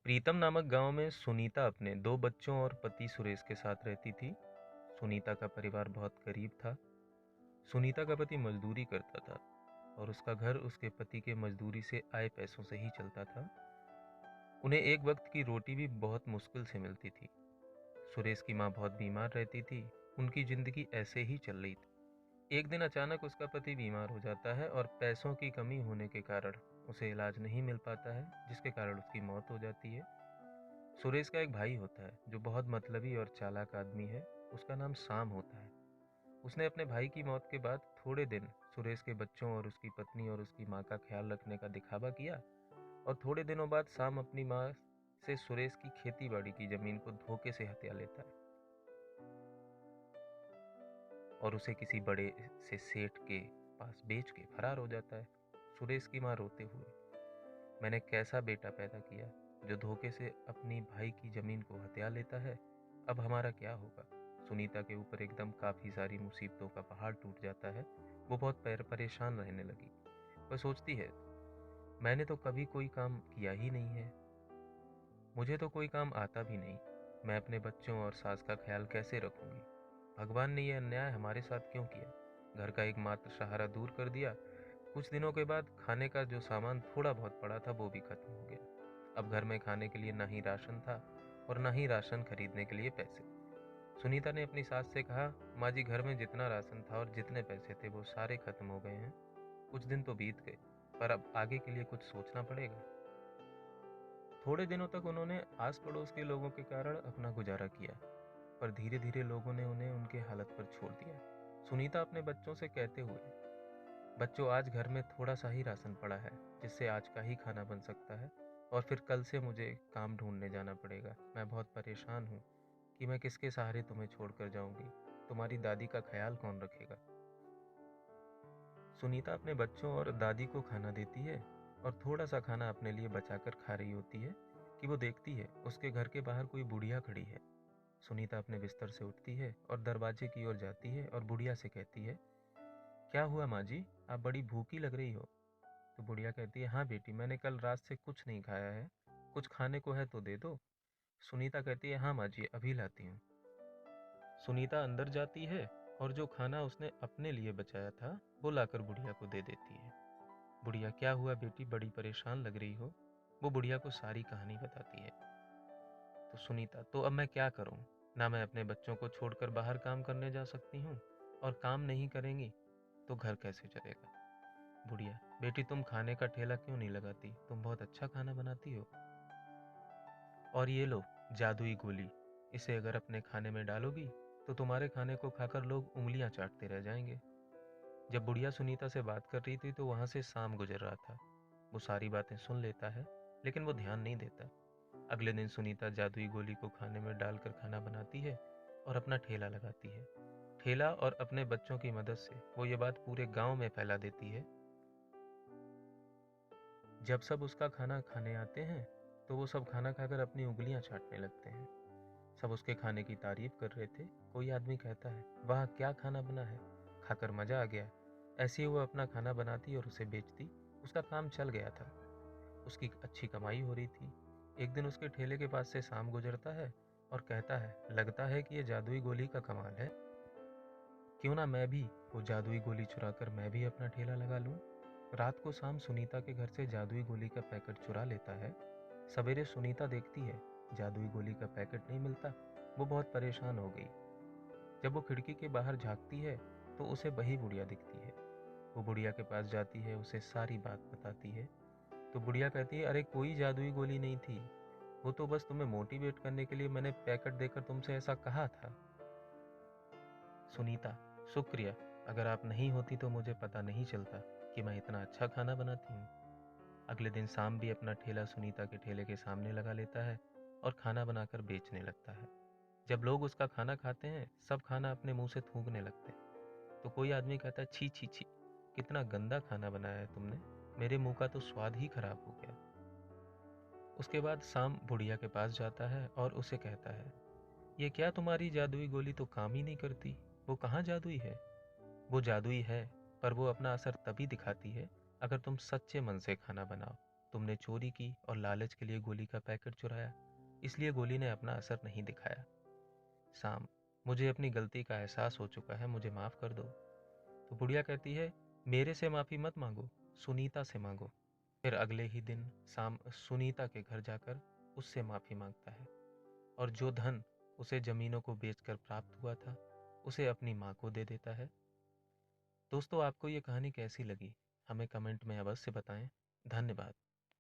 प्रीतम नामक गांव में सुनीता अपने 2 बच्चों और पति सुरेश के साथ रहती थी। सुनीता का परिवार बहुत गरीब था। सुनीता का पति मजदूरी करता था और उसका घर उसके पति के मजदूरी से आए पैसों से ही चलता था। उन्हें एक वक्त की रोटी भी बहुत मुश्किल से मिलती थी। सुरेश की माँ बहुत बीमार रहती थी। उनकी जिंदगी ऐसे ही चल रही थी। एक दिन अचानक उसका पति बीमार हो जाता है और पैसों की कमी होने के कारण उसे इलाज नहीं मिल पाता है, जिसके कारण उसकी मौत हो जाती है। सुरेश का एक भाई होता है जो बहुत मतलबी और चालाक आदमी है। उसका नाम शाम होता है। उसने अपने भाई की मौत के बाद थोड़े दिन सुरेश के बच्चों और उसकी पत्नी और उसकी माँ का ख्याल रखने का दिखावा किया, और थोड़े दिनों बाद शाम अपनी माँ से सुरेश की खेती बाड़ी की जमीन को धोखे से हथिया लेता है और उसे किसी बड़े से सेठ के पास बेच के फरार हो जाता है। सुरेश की माँ रोते हुए, मैंने कैसा बेटा पैदा किया जो धोखे से अपनी भाई की जमीन को हथिया लेता है, अब हमारा क्या होगा। सुनीता के ऊपर एकदम काफ़ी सारी मुसीबतों का पहाड़ टूट जाता है। वो बहुत परेशान रहने लगी। वह सोचती है, मैंने तो कभी कोई काम किया ही नहीं है, मुझे तो कोई काम आता भी नहीं, मैं अपने बच्चों और सास का ख्याल कैसे रखूंगी। भगवान ने यह अन्याय हमारे साथ क्यों किया। घर का एकमात्र सहारा दूर कर दिया। कुछ दिनों के बाद खाने का जो सामान थोड़ा बहुत पड़ा था वो भी खत्म हो गया। अब घर में खाने के लिए ना ही राशन था और ना ही राशन खरीदने के लिए पैसे। सुनीता ने अपनी सास से कहा, माँ जी, घर में जितना राशन था और जितने पैसे थे वो सारे खत्म हो गए हैं। कुछ दिन तो बीत गए, पर अब आगे के लिए कुछ सोचना पड़ेगा। थोड़े दिनों तक उन्होंने आस पड़ोस के लोगों के कारण अपना गुजारा किया, पर धीरे धीरे लोगों ने उन्हें उनके हालत पर छोड़ दिया। सुनीता अपने बच्चों से कहते हुए, बच्चों, आज घर में थोड़ा सा ही राशन पड़ा है जिससे आज का ही खाना बन सकता है, और फिर कल से मुझे काम ढूंढने जाना पड़ेगा। मैं बहुत परेशान हूँ कि मैं किसके सहारे तुम्हें छोड़कर जाऊंगी। तुम्हारी दादी का ख्याल कौन रखेगा। सुनीता अपने बच्चों और दादी को खाना देती है और थोड़ा सा खाना अपने लिए बचाकर खा रही होती है कि वो देखती है उसके घर के बाहर कोई बुढ़िया खड़ी है। सुनीता अपने बिस्तर से उठती है और दरवाजे की ओर जाती है और बुढ़िया से कहती है, क्या हुआ माँ जी, आप बड़ी भूखी लग रही हो। तो बुढ़िया कहती है, हाँ बेटी, मैंने कल रात से कुछ नहीं खाया है, कुछ खाने को है तो दे दो। सुनीता कहती है, हाँ माँ जी, अभी लाती हूँ। सुनीता अंदर जाती है और जो खाना उसने अपने लिए बचाया था वो लाकर बुढ़िया को दे देती है। बुढ़िया, क्या हुआ बेटी, बड़ी परेशान लग रही हो। वो बुढ़िया को सारी कहानी बताती है। तो सुनीता, तो अब मैं क्या करूं, ना मैं अपने बच्चों को छोड़कर बाहर काम करने जा सकती हूँ, और काम नहीं करेंगी तो घर कैसे चलेगा। बुढ़िया, बेटी, तुम खाने का ठेला क्यों नहीं लगाती, तुम बहुत अच्छा खाना बनाती हो। और ये लो जादुई गोली, इसे अगर अपने खाने में डालोगी तो तुम्हारे खाने को खाकर लोग उंगलियां चाटते रह जाएंगे। जब बुढ़िया सुनीता से बात कर रही थी तो वहां से शाम गुजर रहा था। वो सारी बातें सुन लेता है लेकिन वो ध्यान नहीं देता। अगले दिन सुनीता जादुई गोली को खाने में डालकर खाना बनाती है और अपना ठेला लगाती है। ठेला और अपने बच्चों की मदद से वो ये बात पूरे गांव में फैला देती है। जब सब उसका खाना खाने आते हैं तो वो सब खाना खाकर अपनी उंगलियां चाटने लगते हैं। सब उसके खाने की तारीफ कर रहे थे। कोई आदमी कहता है, वाह क्या खाना बना है, खाकर मजा आ गया। ऐसे ही वो अपना खाना बनाती और उसे बेचती। उसका काम चल गया था, उसकी अच्छी कमाई हो रही थी। एक दिन उसके ठेले के पास से शाम गुजरता है और कहता है, लगता है कि ये जादुई गोली का कमाल है, क्यों ना मैं भी वो जादुई गोली चुराकर मैं भी अपना ठेला लगा लूं। रात को शाम सुनीता के घर से जादुई गोली का पैकेट चुरा लेता है। सवेरे सुनीता देखती है जादुई गोली का पैकेट नहीं मिलता। वो बहुत परेशान हो गई। जब वो खिड़की के बाहर झांकती है तो उसे वही बुढ़िया दिखती है। वो बुढ़िया के पास जाती है, उसे सारी बात बताती है। तो बुढ़िया कहती है, अरे कोई जादुई गोली नहीं थी, वो तो बस तुम्हें मोटिवेट करने के लिए मैंने पैकेट देकर तुमसे ऐसा कहा था। सुनीता, शुक्रिया, अगर आप नहीं होती तो मुझे पता नहीं चलता कि मैं इतना अच्छा खाना बनाती हूँ। अगले दिन शाम भी अपना ठेला सुनीता के ठेले के सामने लगा लेता है और खाना बनाकर बेचने लगता है। जब लोग उसका खाना खाते हैं सब खाना अपने मुंह से थूकने लगते हैं। तो कोई आदमी कहता है, छी छी छी, कितना गंदा खाना बनाया है तुमने, मेरे मुंह का तो स्वाद ही खराब हो गया। उसके बाद शाम बुढ़िया के पास जाता है और उसे कहता है, ये क्या तुम्हारी जादुई गोली तो काम ही नहीं करती, वो कहाँ जादुई है। वो जादुई है, पर वो अपना असर तभी दिखाती है अगर तुम सच्चे मन से खाना बनाओ। तुमने चोरी की और लालच के लिए गोली का पैकेट चुराया, इसलिए गोली ने अपना असर नहीं दिखाया। शाम, मुझे अपनी गलती का एहसास हो चुका है, मुझे माफ़ कर दो। तो बुढ़िया कहती है, मेरे से माफ़ी मत मांगो, सुनीता से मांगो। फिर अगले ही दिन शाम सुनीता के घर जाकर उससे माफ़ी मांगता है और जो धन उसे ज़मीनों को बेचकर प्राप्त हुआ था उसे अपनी माँ को दे देता है। दोस्तों, आपको ये कहानी कैसी लगी? हमें कमेंट में अवश्य बताएं। धन्यवाद।